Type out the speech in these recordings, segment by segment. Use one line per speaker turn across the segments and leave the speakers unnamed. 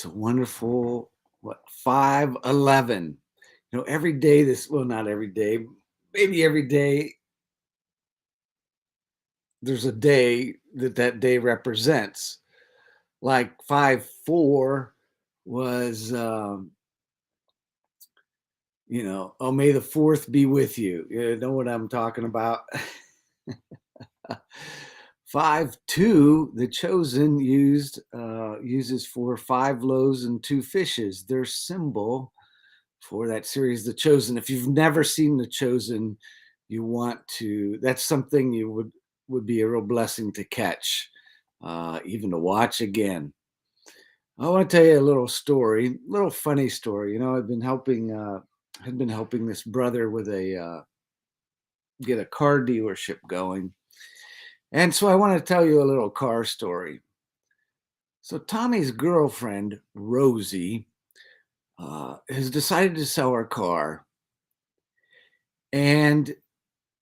It's a wonderful, 5:11. Every day well, not every day, maybe every day there's a day that day represents. Like 5:4 was, oh, may the fourth be with you. You know what I'm talking about? 5:2, the chosen uses for 5 loaves and 2 fishes. Their symbol for that series, The Chosen. If you've never seen The Chosen, that's something you would be a real blessing to catch, even to watch again. I want to tell you a little story, little funny story. I've been helping this brother with get a car dealership going. And so I want to tell you a little car story. So Tommy's girlfriend, Rosie, has decided to sell her car. And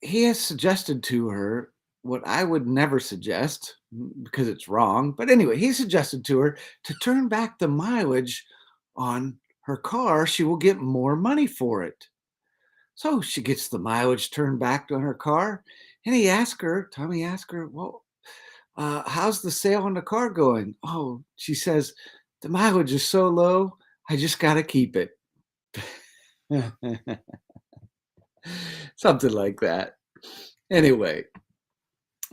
he has suggested to her what I would never suggest because it's wrong. But anyway, he suggested to her to turn back the mileage on her car. She will get more money for it. So she gets the mileage turned back on her car. And Tommy asked her, well, how's the sale on the car going? Oh, she says, the mileage is so low, I just got to keep it. Something like that. Anyway,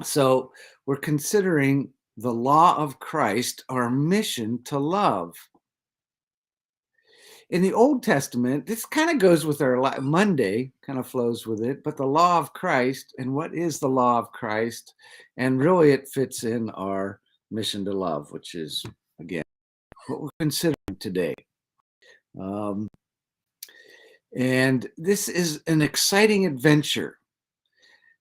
so we're considering the law of Christ, our mission to love. In the Old Testament, this kind of goes with our Monday, kind of flows with it, but the law of Christ, and what is the law of Christ? And really it fits in our mission to love, which is, again, what we're considering today. And this is an exciting adventure.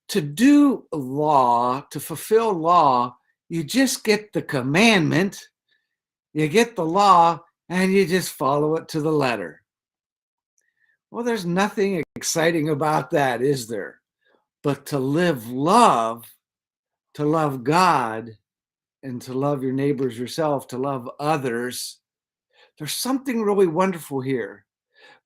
To do law, to fulfill law, you just get the commandment, you get the law, and you just follow it to the letter. Well, there's nothing exciting about that, is there? But to live love, to love God, and to love your neighbors yourself, to love others, there's something really wonderful here,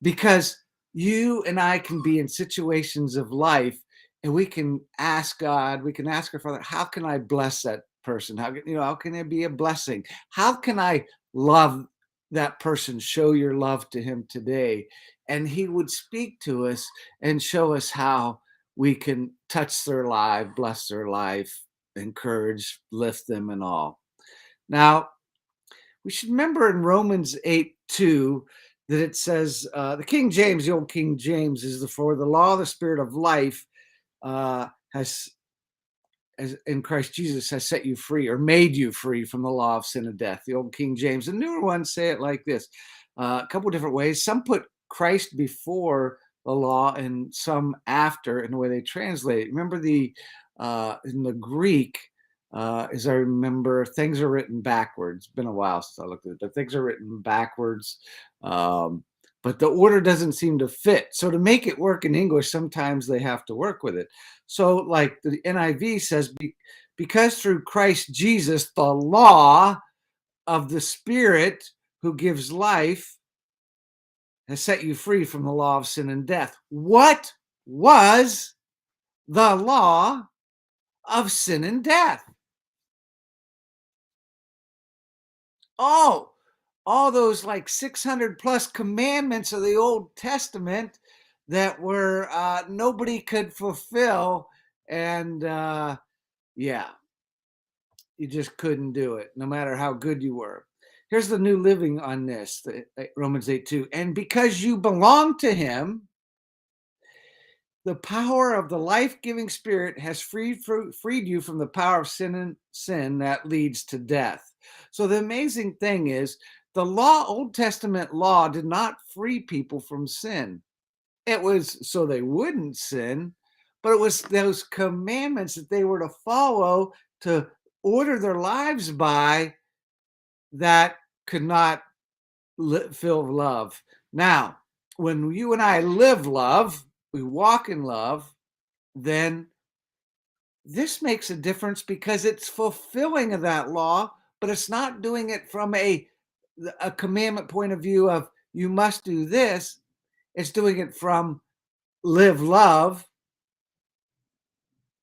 because you and I can be in situations of life and we can ask God, we can ask our Father, how can I bless that person? How can I be a blessing? How can I love that person, show your love to him today? And he would speak to us and show us how we can touch their life, bless their life, encourage, lift them and all. Now, we should remember in Romans 8:2 that it says, the King James, the old King James, is for the law of the Spirit of life has in Christ Jesus has set you free or made you free from the law of sin and death. The old King James. The newer ones say it like this, a couple of different ways. Some put Christ before the law and some after in the way they translate it. Remember in the Greek, as I remember, things are written backwards. It's been a while since I looked at it, but things are written backwards. But the order doesn't seem to fit. So to make it work in English, sometimes they have to work with it. So like the NIV says, because through Christ Jesus, the law of the Spirit who gives life has set you free from the law of sin and death. What was the law of sin and death? Oh, all those like 600 plus commandments of the Old Testament that were nobody could fulfill. And yeah, you just couldn't do it, no matter how good you were. Here's the New Living on this, Romans 8:2. And because you belong to him, the power of the life-giving Spirit has freed you from the power of sin that leads to death. So the amazing thing is, the Old Testament law did not free people from sin. It was so they wouldn't sin, but it was those commandments that they were to follow, to order their lives by, that could not fill love. Now, when you and I live love, we walk in love, then this makes a difference because it's fulfilling of that law, but it's not doing it from a a commandment point of view of you must do this. It's doing it from live love,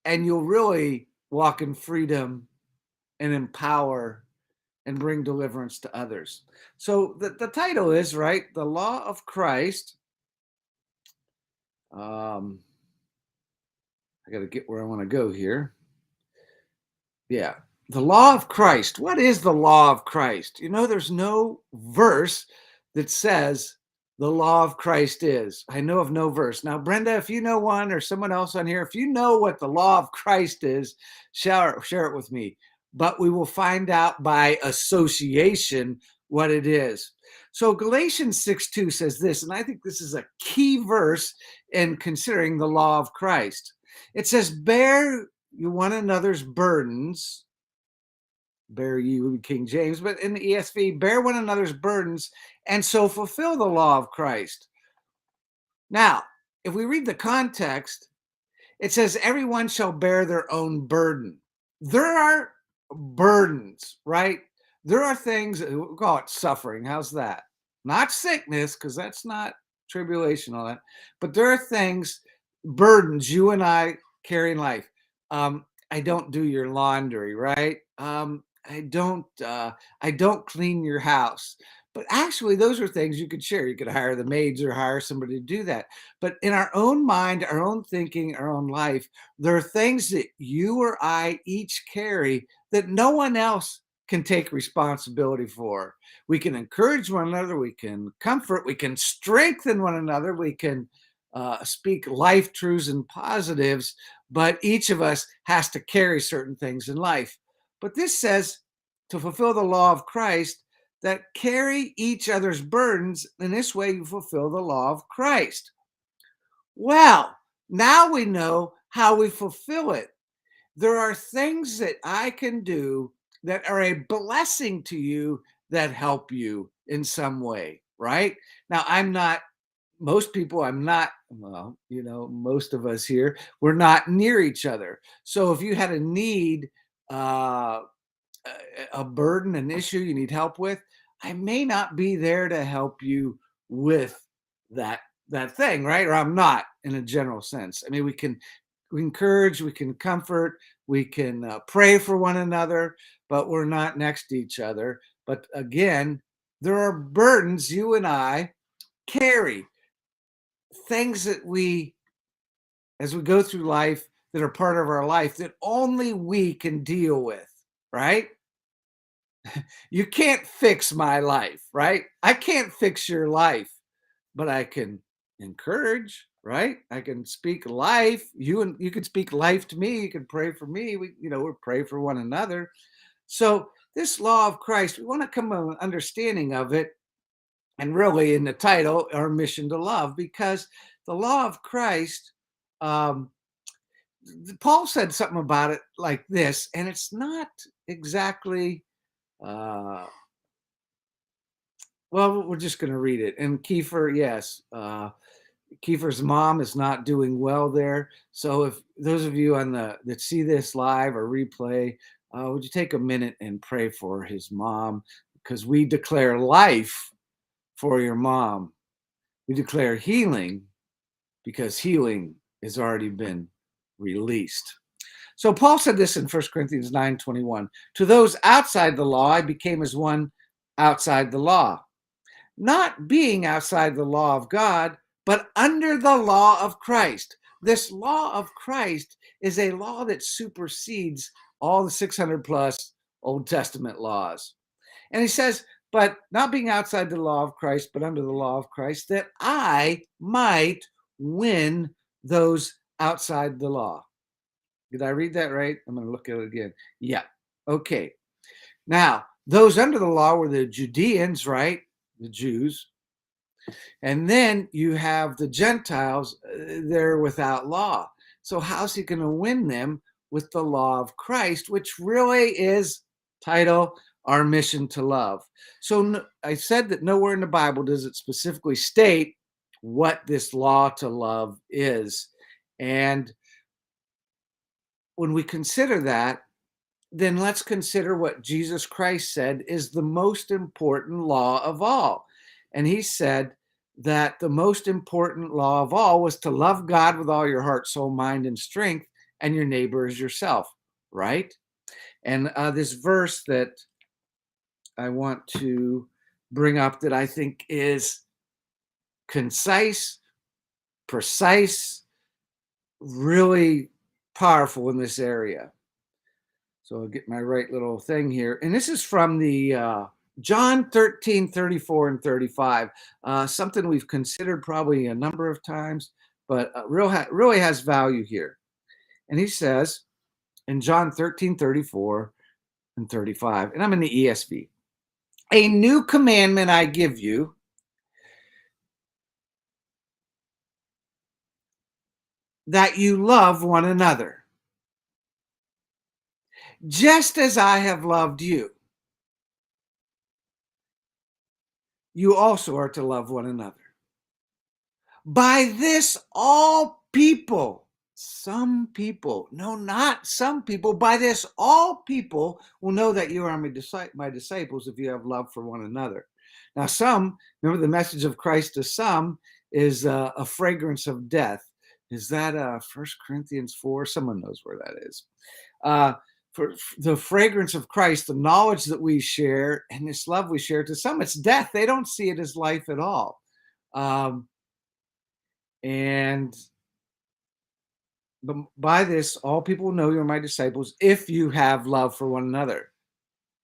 and you'll really walk in freedom and empower and bring deliverance to others. So the title is, right, the law of Christ. Um, I got to get where I want to go here. Yeah. The law of Christ. What is the law of Christ? There's no verse that says the law of Christ is. I know of no verse. Now, Brenda, if you know one, or someone else on here, if you know what the law of Christ is, share it with me. But we will find out by association what it is. So Galatians 6:2 says this, and I think this is a key verse in considering the law of Christ. It says, bear you one another's burdens, bear you, King James, but in the ESV, bear one another's burdens, and so fulfill the law of Christ. Now, if we read the context, it says, everyone shall bear their own burden. There are burdens, right? There are things, we'll call it suffering. How's that? Not sickness, because that's not tribulation, all that. But there are things, burdens you and I carry in life. I don't do your laundry, right? I don't clean your house. But actually, those are things you could share. You could hire the maids or hire somebody to do that. But in our own mind, our own thinking, our own life, there are things that you or I each carry that no one else can take responsibility for. We can encourage one another, we can comfort, we can strengthen one another, we can speak life truths and positives, but each of us has to carry certain things in life. But this says to fulfill the law of Christ, that carry each other's burdens. In this way, you fulfill the law of Christ. Well, now we know how we fulfill it. There are things that I can do that are a blessing to you that help you in some way, right? Now, most people, well, most of us here, we're not near each other. So if you had a need, uh, a burden, an issue you need help with, I may not be there to help you with that thing, right? Or I'm not, in a general sense. I mean, we encourage, we can comfort, we can pray for one another, but we're not next to each other. But again, there are burdens you and I carry, things that as we go through life, that are part of our life that only we can deal with, right? You can't fix my life, right? I can't fix your life, but I can encourage, right? I can speak life. You can speak life to me. You can pray for me. We pray for one another. So this law of Christ, we want to come to an understanding of it, and really in the title, our mission to love, because the law of Christ, um, Paul said something about it like this, and it's not exactly uh, well, we're just going to read it. And Kiefer, yes, Kiefer's mom is not doing well there. So if those of you that see this live or replay, would you take a minute and pray for his mom? Because we declare life for your mom. We declare healing because healing has already been released. So Paul said this in 1 Corinthians 9:21. To those outside the law, I became as one outside the law, not being outside the law of God, but under the law of Christ. This law of Christ is a law that supersedes all the 600 plus Old Testament laws. And he says, but not being outside the law of Christ, but under the law of Christ, that I might win those outside the law. Did I read that right? I'm going to look at it again. Yeah. Okay. Now, those under the law were the Judeans, right? The Jews. And then you have the Gentiles, they're without law. So how's he going to win them with the law of Christ, which really is title our mission to love. So I said that nowhere in the Bible does it specifically state what this law to love is. And when we consider that, then let's consider what Jesus Christ said is the most important law of all. And he said that the most important law of all was to love God with all your heart, soul, mind, and strength, and your neighbor as yourself, right? And this verse that I want to bring up that I think is concise, precise, really powerful in this area. So I'll get my right little thing here. And this is from the John 13, 34 and 35. Something we've considered probably a number of times, but really has value here. And he says in John 13, 34 and 35, and I'm in the ESV, a new commandment I give you, that you love one another, just as I have loved you. You also are to love one another. By this, all people, some people, no, not some people, by this, all people will know that you are my disciples if you have love for one another. Now, some, remember the message of Christ to some is a fragrance of death. Is that 1 Corinthians 4? Someone knows where that is. For the fragrance of Christ, the knowledge that we share and this love we share, to some it's death. They don't see it as life at all. And by this, all people will know you're my disciples if you have love for one another.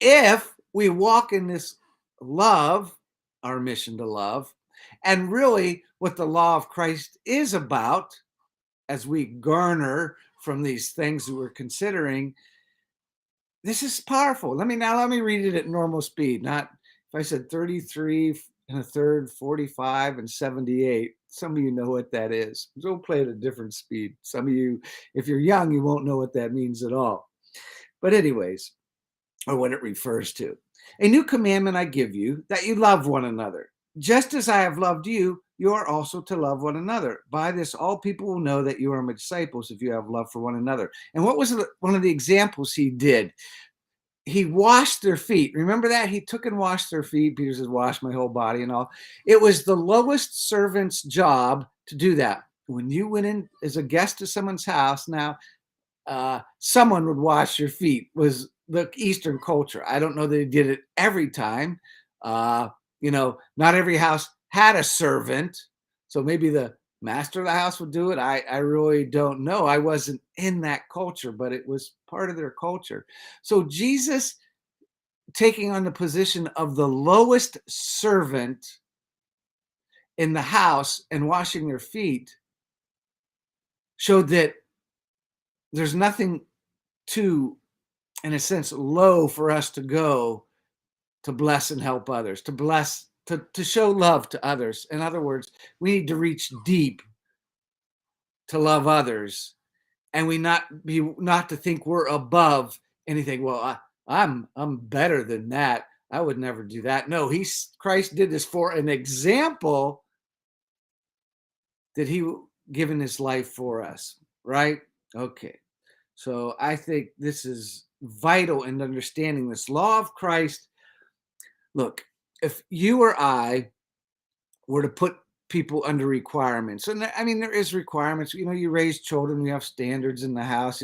If we walk in this love, our mission to love, and really what the law of Christ is about, as we garner from these things that we're considering, this is powerful. Let me read it at normal speed. Not if I said 33 and a third, 45 and 78. Some of you know what that is. Don't play at a different speed. Some of you, if you're young, you won't know what that means at all. But anyways, or what it refers to. A new commandment I give you, that you love one another. Just as I have loved you, you are also to love one another. By this, all people will know that you are my disciples if you have love for one another. And what was one of the examples he did? He washed their feet. Remember that? He took and washed their feet. Peter says, wash my whole body and all. It was the lowest servant's job to do that. When you went in as a guest to someone's house, now someone would wash your feet, was the Eastern culture. I don't know that he did it every time. Not every house had a servant. So maybe the master of the house would do it. I really don't know. I wasn't in that culture, but it was part of their culture. So Jesus taking on the position of the lowest servant in the house and washing their feet showed that there's nothing too, in a sense, low for us to go to bless and help others, to show love to others. In other words, we need to reach deep to love others, and we not to think we're above anything. Well, I'm better than that. I would never do that. No, Christ did this for an example that he given his life for us, right? Okay. So I think this is vital in understanding this law of Christ. Look, if you or I were to put people under requirements, and there is requirements. You raise children, you have standards in the house.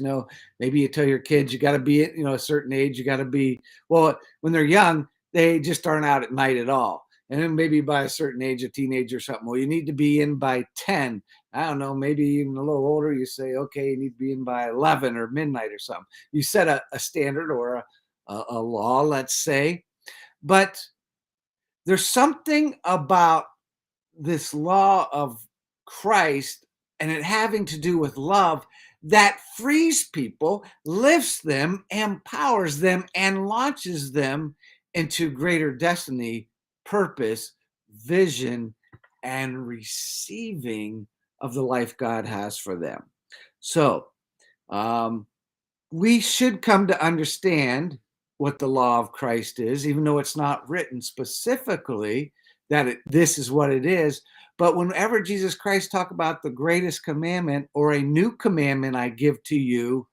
Maybe you tell your kids you got to be at a certain age. You got to be, well, when they're young, they just aren't out at night at all. And then maybe by a certain age, a teenager or something, well, you need to be in by 10. I don't know, maybe even a little older, you say, okay, you need to be in by 11 or midnight or something. You set a standard or a law, let's say. But there's something about this law of Christ and it having to do with love that frees people, lifts them, empowers them, and launches them into greater destiny, purpose, vision, and receiving of the life God has for them. So we should come to understand what the law of Christ is, even though it's not written specifically that this is what it is. But whenever Jesus Christ talk about the greatest commandment or a new commandment I give to you,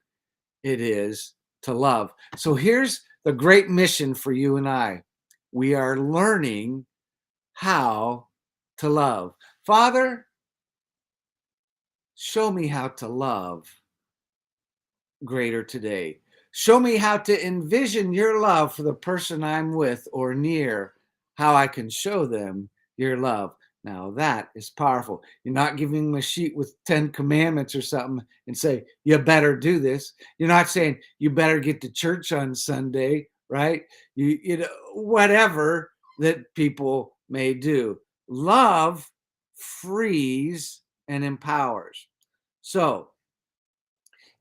it is to love. So here's the great mission for you and I. We are learning how to love. Father, show me how to love greater today. Show me how to envision your love for the person I'm with or near, how I can show them your love. Now that is powerful. You're not giving them a sheet with 10 commandments or something and say, you better do this. You're not saying you better get to church on Sunday, right? You know, whatever that people may do. Love frees and empowers. So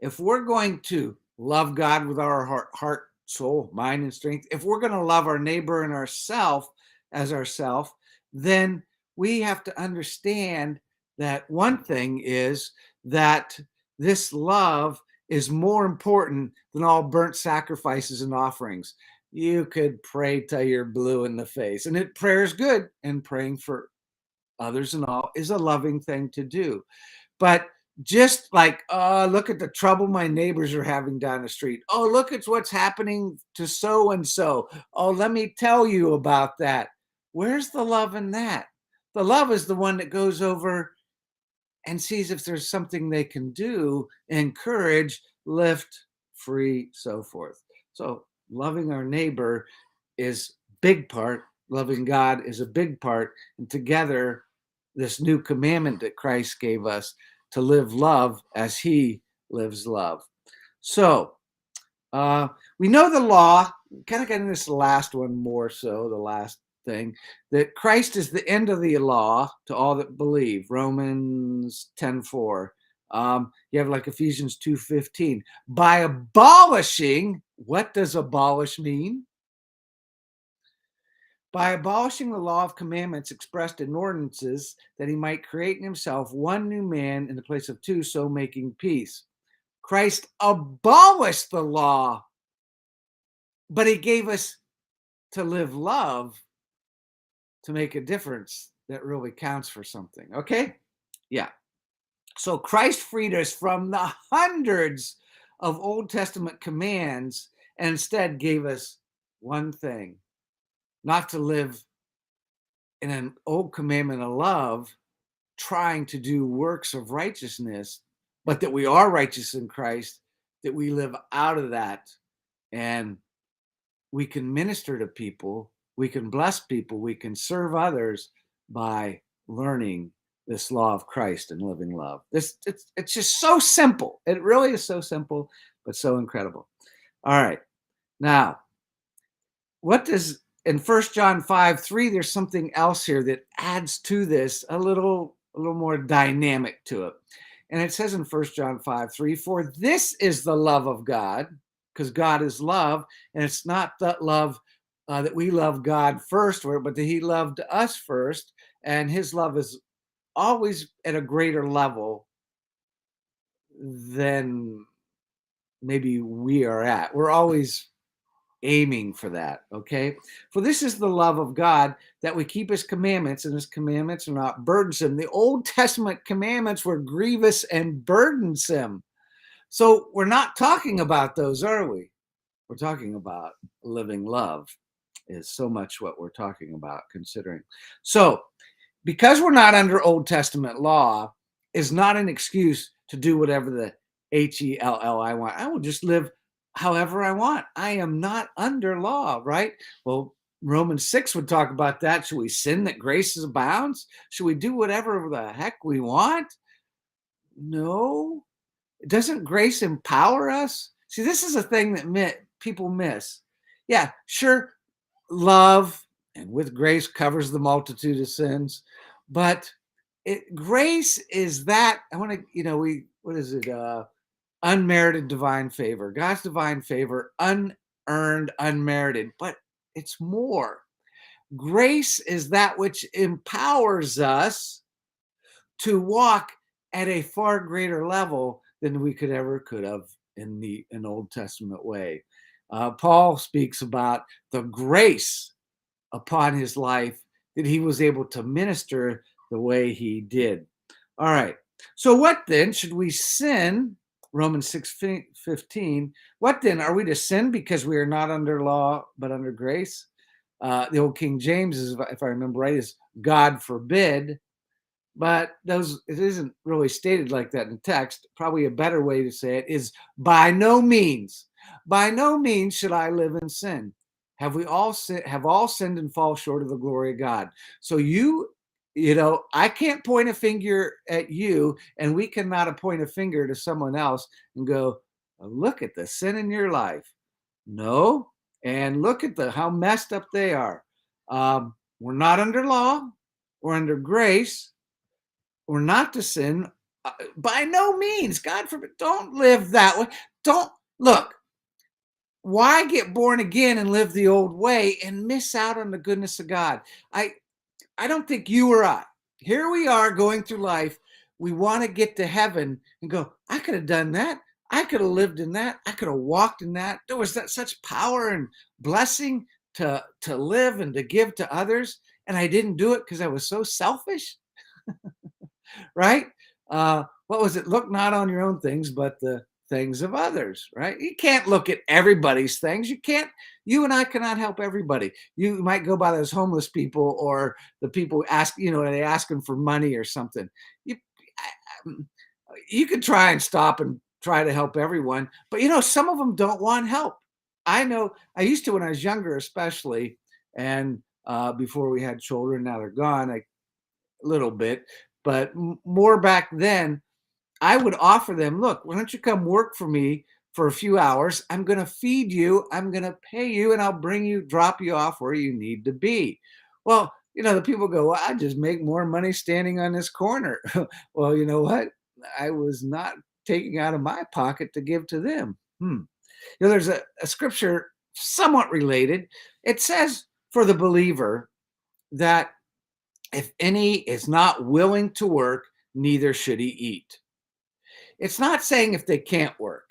if we're going to love God with our heart, soul, mind, and strength, if we're going to love our neighbor and ourself as ourself, then we have to understand that one thing is that this love is more important than all burnt sacrifices and offerings. You could pray till you're blue in the face, and prayer is good, and praying for others and all is a loving thing to do. But just like, look at the trouble my neighbors are having down the street. Oh, look at what's happening to so and so. Oh, let me tell you about that. Where's the love in that? The love is the one that goes over and sees if there's something they can do, encourage, lift, free, so forth. So loving our neighbor is big part. Loving God is a big part. And together, this new commandment that Christ gave us to live love as he lives love. So we know the law, kind of getting this last one more so, the last thing, that Christ is the end of the law to all that believe, Romans 10:4. You have like Ephesians 2:15. By abolishing, what does abolish mean? By abolishing the law of commandments expressed in ordinances, that he might create in himself one new man in the place of two, so making peace. Christ abolished the law, but he gave us to live love to make a difference that really counts for something. Okay? Yeah. So Christ freed us from the hundreds of Old Testament commands and instead gave us one thing, not to live in an old commandment of love, trying to do works of righteousness, but that we are righteous in Christ, that we live out of that, and we can minister to people, we can bless people, we can serve others by learning this law of Christ and living love. It's just so simple. It really is so simple, but so incredible. All right. Now, what does in 1 John 5:3, there's something else here that adds to this a little more dynamic to it. And it says in 1 John 5:3, for this is the love of God, because God is love, and it's not that love that we love God first, but that he loved us first, and his love is always at a greater level than maybe we are at. We're always aiming for that, okay? For this is the love of God, that we keep his commandments, and his commandments are not burdensome. The Old Testament commandments were grievous and burdensome. So we're not talking about those, are we? We're talking about living love is so much what we're talking about considering. So because we're not under Old Testament law is not an excuse to do whatever the HELL I want. I will just live however I want. I am not under law, right? Well, Romans 6 would talk about that. Should we sin that grace abounds? Should we do whatever the heck we want? No. Doesn't grace empower us? See, this is a thing that people miss. Yeah, sure, love and with grace covers the multitude of sins, but grace is that I want to, what is it? Unmerited divine favor, God's divine favor, unearned, unmerited, but it's more. Grace is that which empowers us to walk at a far greater level than we could have in an Old Testament way. Paul speaks about the grace upon his life that he was able to minister the way he did. All right. So what then? Should we sin Romans 6:15. What then? Are we to sin because we are not under law, but under grace? The old King James is, if I remember right, is God forbid. But it isn't really stated like that in text. Probably a better way to say it is by no means should I live in sin. Have all sinned and fall short of the glory of God. So I can't point a finger at you, and we cannot point a finger to someone else and go, look at the sin in your life. No, and look at how messed up they are. We're not under law, we're under grace. We're not to sin. By no means, God forbid, don't live that way. Don't look. Why get born again and live the old way and miss out on the goodness of God? I don't think you or I. Here we are going through life. We want to get to heaven and go, I could have done that. I could have lived in that. I could have walked in that. There was such power and blessing to live and to give to others. And I didn't do it because I was so selfish. Right? What was it? Look not on your own things, but the things of others, right? You can't look at everybody's things. You and I cannot help everybody. You might go by those homeless people or the people they ask them for money or something. You could try and stop and try to help everyone, but some of them don't want help. I know I used to when I was younger, especially, and before we had children. Now they're gone. A little bit, but more back then, I would offer them, look, why don't you come work for me for a few hours? I'm going to feed you, I'm going to pay you, and I'll drop you off where you need to be. Well, the people go, well, I just make more money standing on this corner. Well, you know what? I was not taking out of my pocket to give to them. There's a scripture somewhat related. It says for the believer that if any is not willing to work, neither should he eat. It's not saying if they can't work,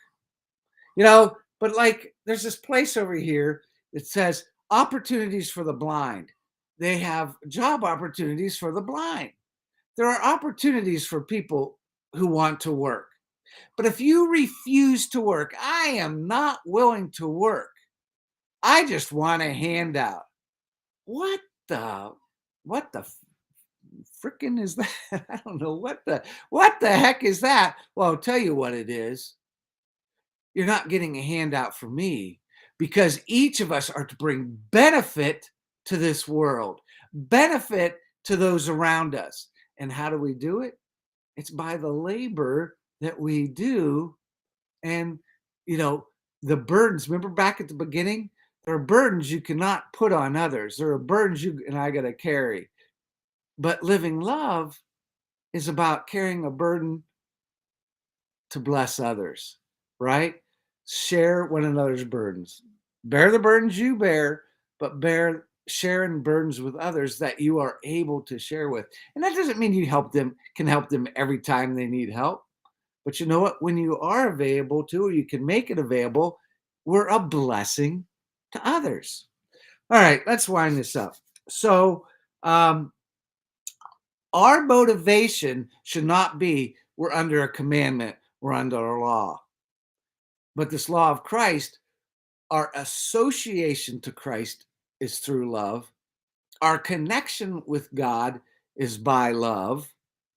but like there's this place over here that says opportunities for the blind. They have job opportunities for the blind. There are opportunities for people who want to work. But if you refuse to work, I am not willing to work. I just want a handout. What the frickin' is that? I don't know what the heck is that? Well, I'll tell you what it is. You're not getting a handout from me, because each of us are to bring benefit to this world, benefit to those around us. And how do we do it? It's by the labor that we do. And, the burdens, remember back at the beginning, there are burdens you cannot put on others. There are burdens you and I got to carry. But living love is about carrying a burden to bless others, right? Share one another's burdens. Bear the burdens you bear, but sharing burdens with others that you are able to share with. And that doesn't mean you can help them every time they need help. But you know what? When you are available to, or you can make it available, we're a blessing to others. All right, let's wind this up. So, our motivation should not be we're under a commandment, we're under a law. But this law of Christ, our association to Christ is through love. Our connection with God is by love,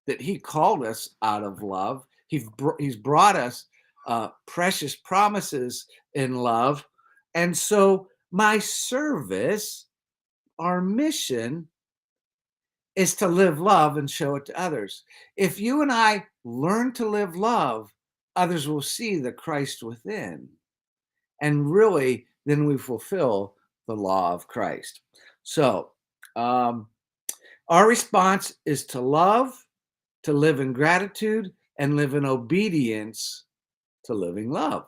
that he called us out of love. He's brought us precious promises in love. And so my service, our mission, is to live love and show it to others. If you and I learn to live love, others will see the Christ within. And really, then we fulfill the law of Christ. So, our response is to love, to live in gratitude, and live in obedience to living love.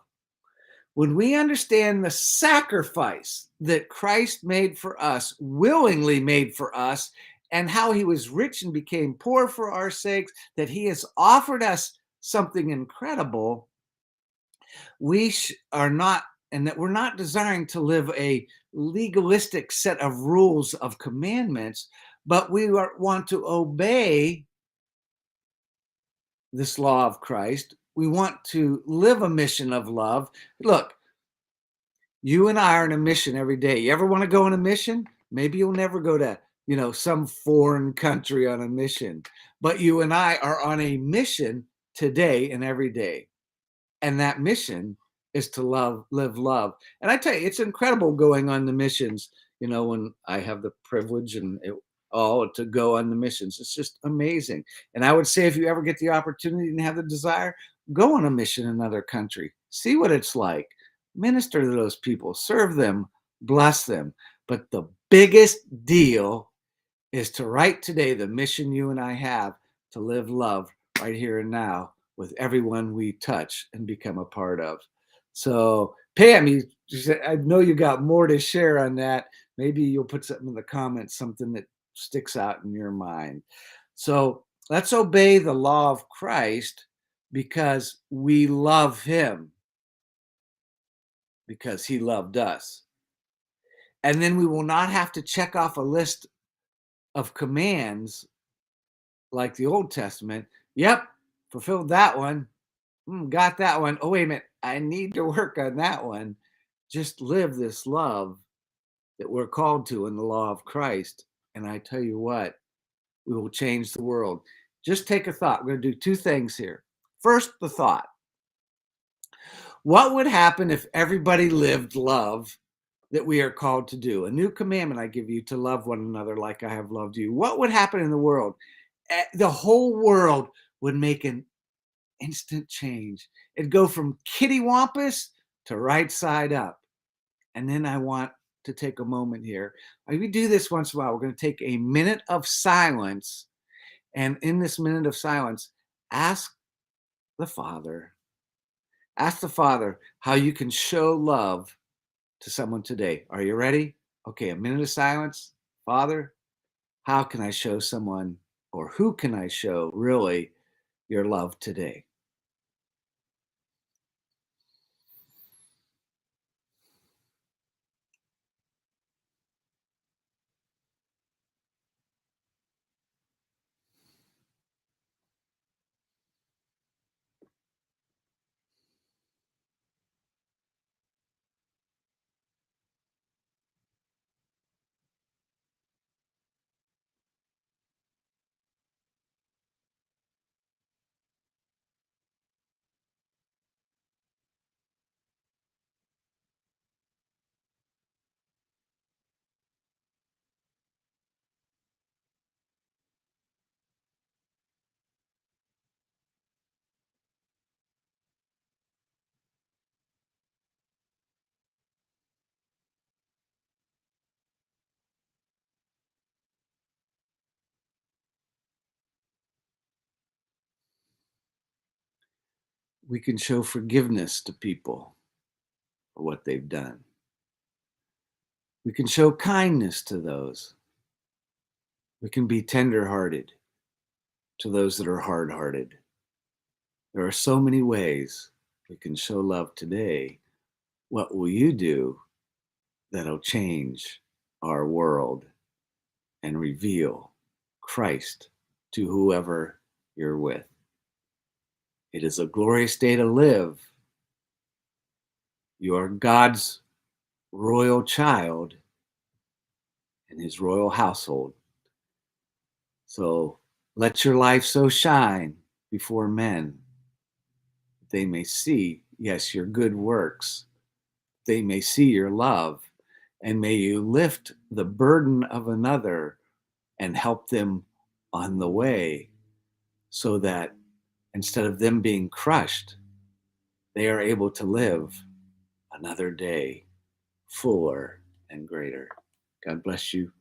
When we understand the sacrifice that Christ made for us, willingly made for us, and how he was rich and became poor for our sakes, that he has offered us something incredible, and that we're not desiring to live a legalistic set of rules of commandments, but we want to obey this law of Christ, we want to live a mission of love. Look, you and I are on a mission every day. You ever want to go on a mission? Maybe you'll never go to, some foreign country on a mission, but you and I are on a mission today and every day. And that mission is to live love. And I tell you, it's incredible going on the missions, when I have the privilege and all to go on the missions. It's just amazing. And I would say, if you ever get the opportunity and have the desire, go on a mission in another country, see what it's like, minister to those people, serve them, bless them. But the biggest deal is to write today the mission you and I have to live love right here and now with everyone we touch and become a part of. So, Pam, I know you got more to share on that. Maybe you'll put something in the comments, something that sticks out in your mind. So, let's obey the law of Christ because we love him, because he loved us. And then we will not have to check off a list of commands like the Old Testament. Yep, fulfilled that one. Got that one. Oh, wait a minute. I need to work on that one. Just live this love that we're called to in the law of Christ. And I tell you what, we will change the world. Just take a thought. We're going to do two things here. First, the thought. What would happen if everybody lived love that we are called to do? A new commandment I give you, to love one another like I have loved you. What would happen in the world? The whole world would make an instant change. It'd go from kittywampus to right side up. And then I want to take a moment here. We do this once in a while. We're going to take a minute of silence. And in this minute of silence, ask the Father. Ask the Father how you can show love to someone today. Are you ready? Okay, a minute of silence. Father, how can I show someone, or who can I show really your love today? We can show forgiveness to people for what they've done. We can show kindness to those. We can be tenderhearted to those that are hard-hearted. There are so many ways we can show love today. What will you do that'll change our world and reveal Christ to whoever you're with? It is a glorious day to live. You are God's royal child in his royal household. So let your life so shine before men that they may see, yes, your good works. They may see your love, and may you lift the burden of another and help them on the way, so that instead of them being crushed, they are able to live another day fuller and greater. God bless you.